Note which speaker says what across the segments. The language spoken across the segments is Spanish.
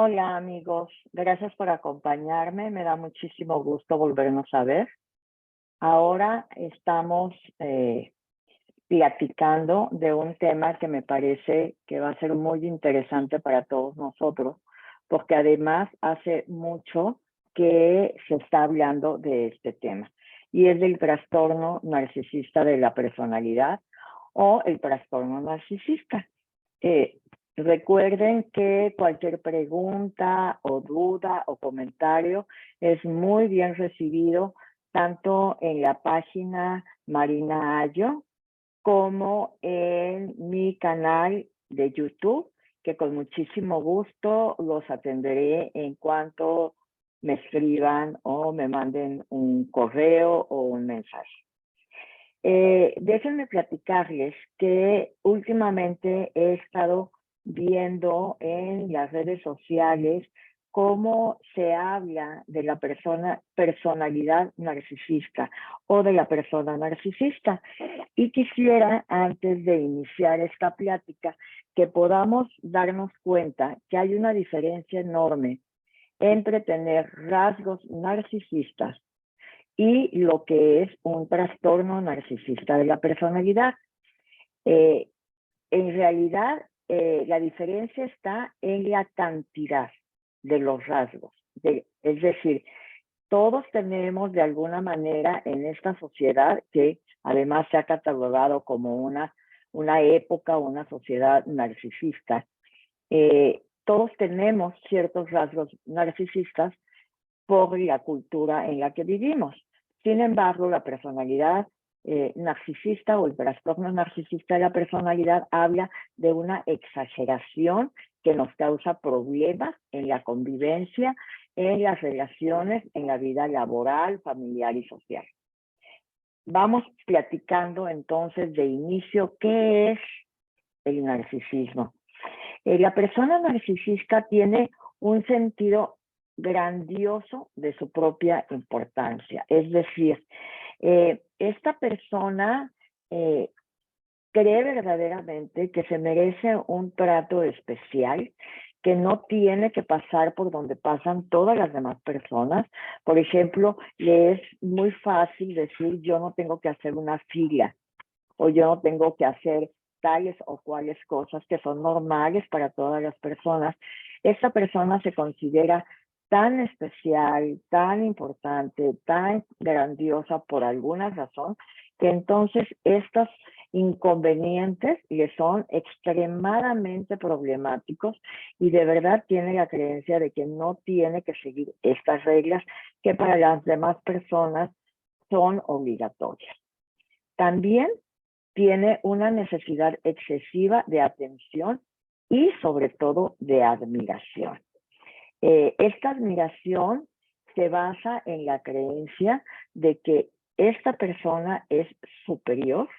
Speaker 1: Hola amigos, gracias por acompañarme. Me da muchísimo gusto volvernos a ver. Ahora estamos platicando de un tema que me parece que va a ser muy interesante para todos nosotros, porque además hace mucho que se está hablando de este tema, y es del trastorno narcisista de la personalidad o el trastorno narcisista. Eh, Recuerden que cualquier pregunta o duda o comentario es muy bien recibido tanto en la página Marina Ayo como en mi canal de YouTube, que con muchísimo gusto los atenderé en cuanto me escriban o me manden un correo o un mensaje. Déjenme platicarles que últimamente he estado viendo en las redes sociales cómo se habla de la personalidad narcisista o de la persona narcisista. Y quisiera, antes de iniciar esta plática, que podamos darnos cuenta que hay una diferencia enorme entre tener rasgos narcisistas y lo que es un trastorno narcisista de la personalidad. Eh, en realidad, la diferencia está en la cantidad de los rasgos. Es decir, todos tenemos de alguna manera en esta sociedad, que además se ha catalogado como una época, una sociedad narcisista, todos tenemos ciertos rasgos narcisistas por la cultura en la que vivimos. Sin embargo, la personalidad narcisista o el trastorno narcisista de la personalidad habla de una exageración que nos causa problemas en la convivencia, en las relaciones, en la vida laboral, familiar y social. Vamos platicando entonces de inicio qué es el narcisismo. La persona narcisista tiene un sentido grandioso de su propia importancia. Es decir, esta persona cree verdaderamente que se merece un trato especial, que no tiene que pasar por donde pasan todas las demás personas. Por ejemplo, le es muy fácil decir: yo no tengo que hacer una fila, o yo no tengo que hacer tales o cuales cosas que son normales para todas las personas. Esta persona se considera tan especial, tan importante, tan grandiosa por alguna razón, que entonces estos inconvenientes le son extremadamente problemáticos, y de verdad tiene la creencia de que no tiene que seguir estas reglas que para las demás personas son obligatorias. También tiene una necesidad excesiva de atención y sobre todo de admiración. Esta admiración se basa en la creencia de que esta persona es superior,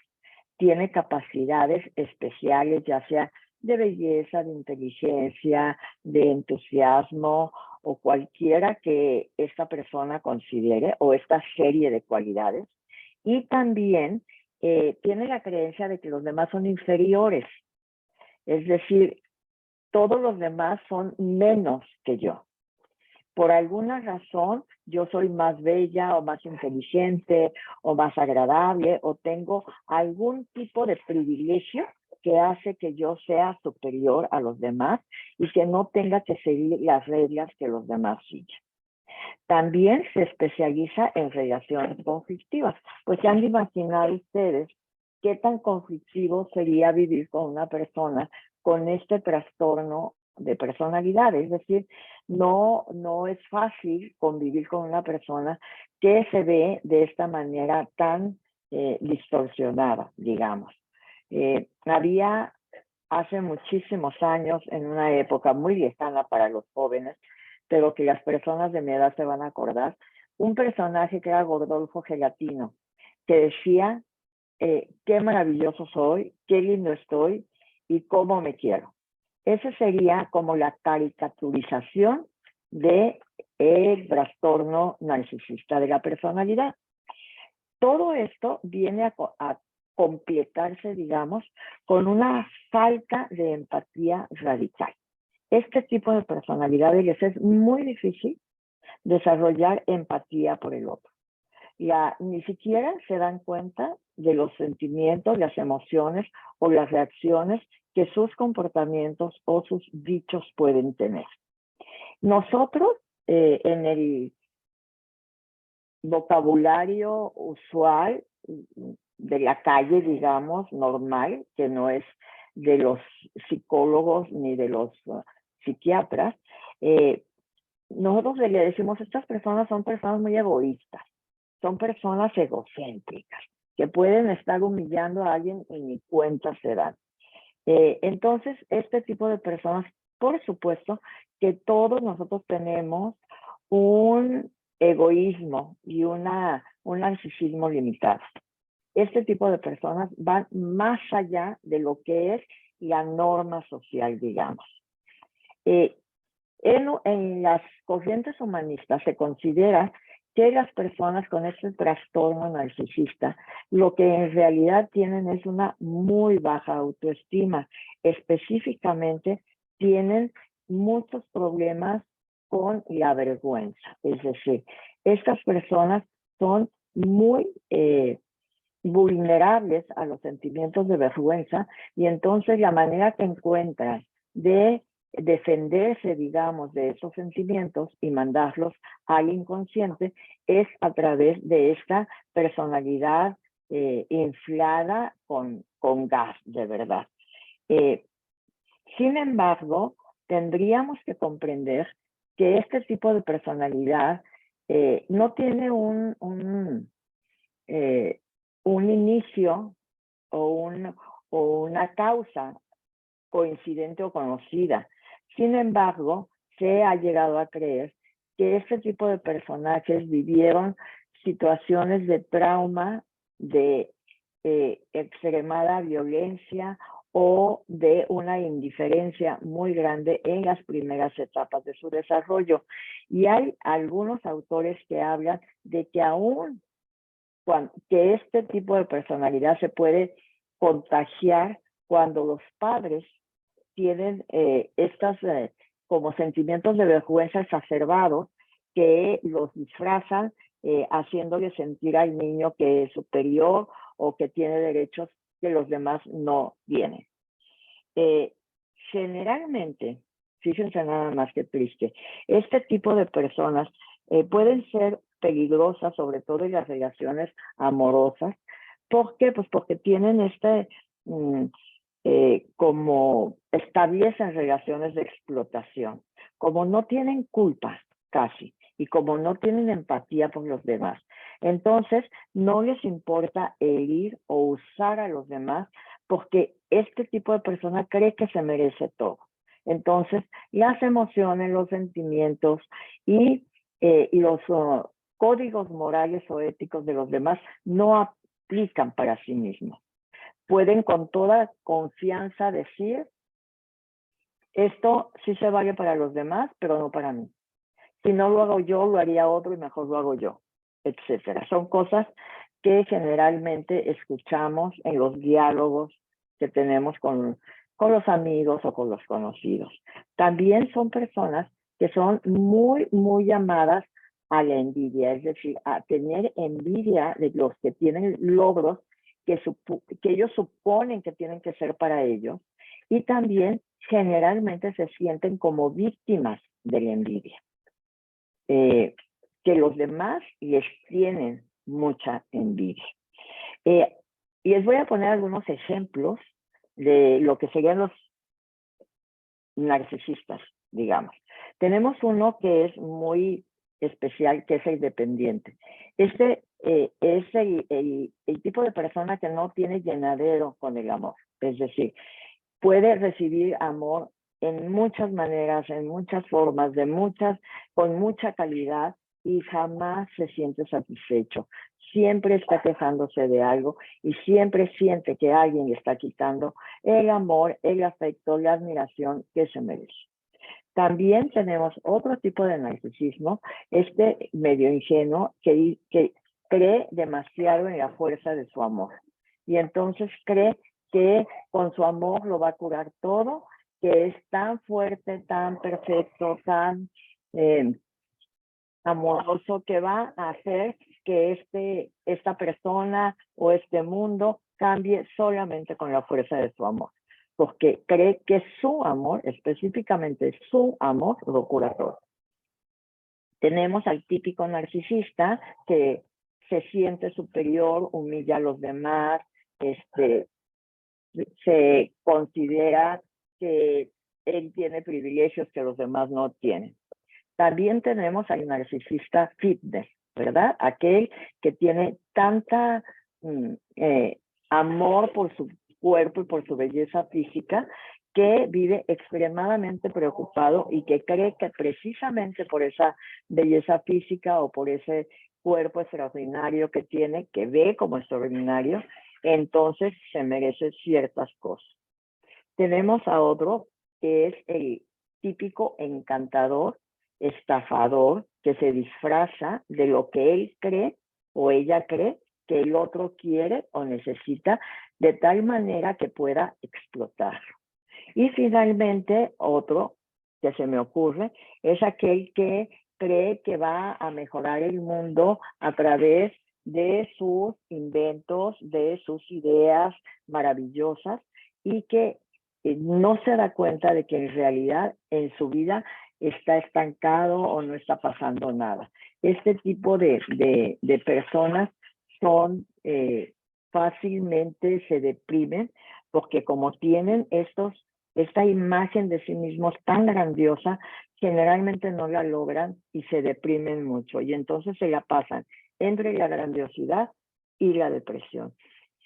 Speaker 1: tiene capacidades especiales, ya sea de belleza, de inteligencia, de entusiasmo o cualquiera que esta persona considere, o esta serie de cualidades. Y también tiene la creencia de que los demás son inferiores, es decir, todos los demás son menos que yo. Por alguna razón, yo soy más bella o más inteligente o más agradable, o tengo algún tipo de privilegio que hace que yo sea superior a los demás y que no tenga que seguir las reglas que los demás siguen. También se especializa en relaciones conflictivas. Pues ya han de imaginar ustedes qué tan conflictivo sería vivir con una persona con este trastorno de personalidad. Es decir, no es fácil convivir con una persona que se ve de esta manera tan distorsionada, digamos. Había hace muchísimos años, en una época muy lejana para los jóvenes, pero que las personas de mi edad se van a acordar, un personaje que era Gordolfo Gelatino, que decía: qué maravilloso soy, qué lindo estoy y cómo me quiero. Esa sería como la caricaturización de el trastorno narcisista de la personalidad. Todo esto viene a completarse, digamos, con una falta de empatía radical. este tipo de personalidades les es muy difícil desarrollar empatía por el otro. Ni siquiera se dan cuenta de los sentimientos, las emociones o las reacciones que sus comportamientos o sus dichos pueden tener. Nosotros, en el vocabulario usual de la calle, digamos, normal, que no es de los psicólogos ni de los psiquiatras, nosotros le decimos, estas personas son personas muy egoístas, son personas egocéntricas, que pueden estar humillando a alguien y ni cuenta se dan. Entonces, este tipo de personas, por supuesto, que todos nosotros tenemos un egoísmo y un narcisismo limitado. Este tipo de personas van más allá de lo que es la norma social, digamos. En las corrientes humanistas se considera que las personas con este trastorno narcisista lo que en realidad tienen es una muy baja autoestima. Específicamente tienen muchos problemas con la vergüenza. Es decir, estas personas son muy vulnerables a los sentimientos de vergüenza y entonces la manera que encuentran de defenderse, digamos, de esos sentimientos y mandarlos al inconsciente es a través de esta personalidad inflada con gas, de verdad. Sin embargo, tendríamos que comprender que este tipo de personalidad no tiene un inicio o una causa coincidente o conocida. Sin embargo, se ha llegado a creer que este tipo de personajes vivieron situaciones de trauma, de extremada violencia o de una indiferencia muy grande en las primeras etapas de su desarrollo. Y hay algunos autores que hablan de que aún que este tipo de personalidad se puede contagiar cuando los padres tienen estas como sentimientos de vergüenza exacerbados que los disfrazan haciéndole sentir al niño que es superior o que tiene derechos que los demás no tienen. Generalmente, fíjense nada más que triste, este tipo de personas pueden ser peligrosas, sobre todo en las relaciones amorosas. ¿Por qué? Pues porque tienen como establecen relaciones de explotación, como no tienen culpa casi y como no tienen empatía por los demás. Entonces, no les importa herir o usar a los demás porque este tipo de persona cree que se merece todo. Entonces, las emociones, los sentimientos y los códigos morales o éticos de los demás no aplican para sí mismos. Pueden con toda confianza decir, esto sí se vale para los demás, pero no para mí. Si no lo hago yo, lo haría otro y mejor lo hago yo, etcétera. Son cosas que generalmente escuchamos en los diálogos que tenemos con los amigos o con los conocidos. También son personas que son muy, muy llamadas a la envidia, es decir, a tener envidia de los que tienen logros que ellos suponen que tienen que ser para ellos, y también generalmente se sienten como víctimas de la envidia. Que los demás les tienen mucha envidia. Y les voy a poner algunos ejemplos de lo que serían los narcisistas, digamos. Tenemos uno que es muy especial, que es el dependiente. Este es el tipo de persona que no tiene llenadero con el amor. Es decir, puede recibir amor en muchas maneras, en muchas formas, con mucha calidad y jamás se siente satisfecho. Siempre está quejándose de algo y siempre siente que alguien le está quitando el amor, el afecto, la admiración que se merece. También tenemos otro tipo de narcisismo, este medio ingenuo que cree demasiado en la fuerza de su amor y entonces cree que con su amor lo va a curar todo que es tan fuerte, tan perfecto, tan amoroso, que va a hacer que esta persona o este mundo cambie solamente con la fuerza de su amor, porque cree que su amor, específicamente su amor, lo cura todo. Tenemos al típico narcisista que se siente superior, humilla a los demás, se considera que él tiene privilegios que los demás no tienen. También tenemos al narcisista fitness, ¿verdad? Aquel que tiene tanta amor por su cuerpo y por su belleza física, que vive extremadamente preocupado y que cree que precisamente por esa belleza física o por ese cuerpo extraordinario que tiene, que ve como extraordinario, entonces se merece ciertas cosas. Tenemos a otro que es el típico encantador, estafador, que se disfraza de lo que él cree o ella cree que el otro quiere o necesita, de tal manera que pueda explotarlo. Y finalmente, otro que se me ocurre es aquel que cree que va a mejorar el mundo a través de sus inventos, de sus ideas maravillosas, y que no se da cuenta de que en realidad en su vida está estancado o no está pasando nada. Este tipo de personas son fácilmente se deprimen, porque como tienen esta imagen de sí mismos tan grandiosa, generalmente no la logran y se deprimen mucho, y entonces se la pasan entre la grandiosidad y la depresión.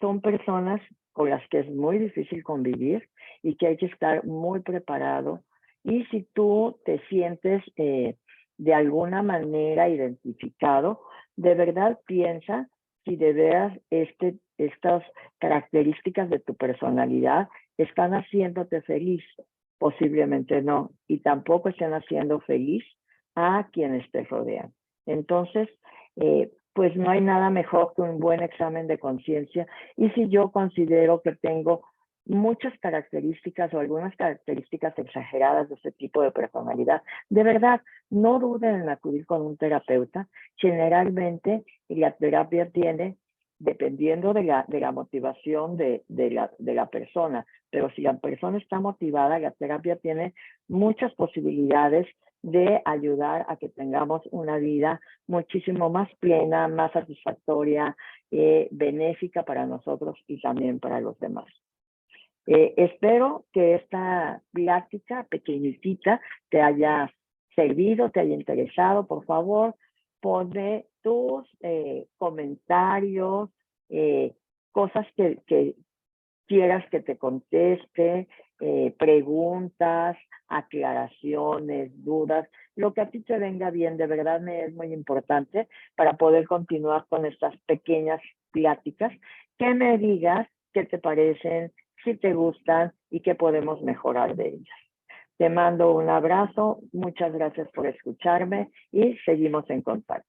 Speaker 1: Son personas con las que es muy difícil convivir y que hay que estar muy preparado. Y si tú te sientes de alguna manera identificado, de verdad piensa si de veras estas características de tu personalidad están haciéndote feliz. Posiblemente no, y tampoco están haciendo feliz a quienes te rodean. Entonces, pues no hay nada mejor que un buen examen de conciencia. Y si yo considero que tengo muchas características o algunas características exageradas de este tipo de personalidad, de verdad, no duden en acudir con un terapeuta. Generalmente la terapia tiene, dependiendo de la motivación de la persona, pero si la persona está motivada, la terapia tiene muchas posibilidades de ayudar a que tengamos una vida muchísimo más plena, más satisfactoria, benéfica para nosotros y también para los demás. Espero que esta plática pequeñita te haya servido, te haya interesado. Por favor, ponme tus comentarios, cosas que quieras que te conteste, preguntas, aclaraciones, dudas, lo que a ti te venga bien. De verdad me es muy importante para poder continuar con estas pequeñas pláticas, que me digas qué te parecen, si te gustan y qué podemos mejorar de ellas. Te mando un abrazo, muchas gracias por escucharme y seguimos en contacto.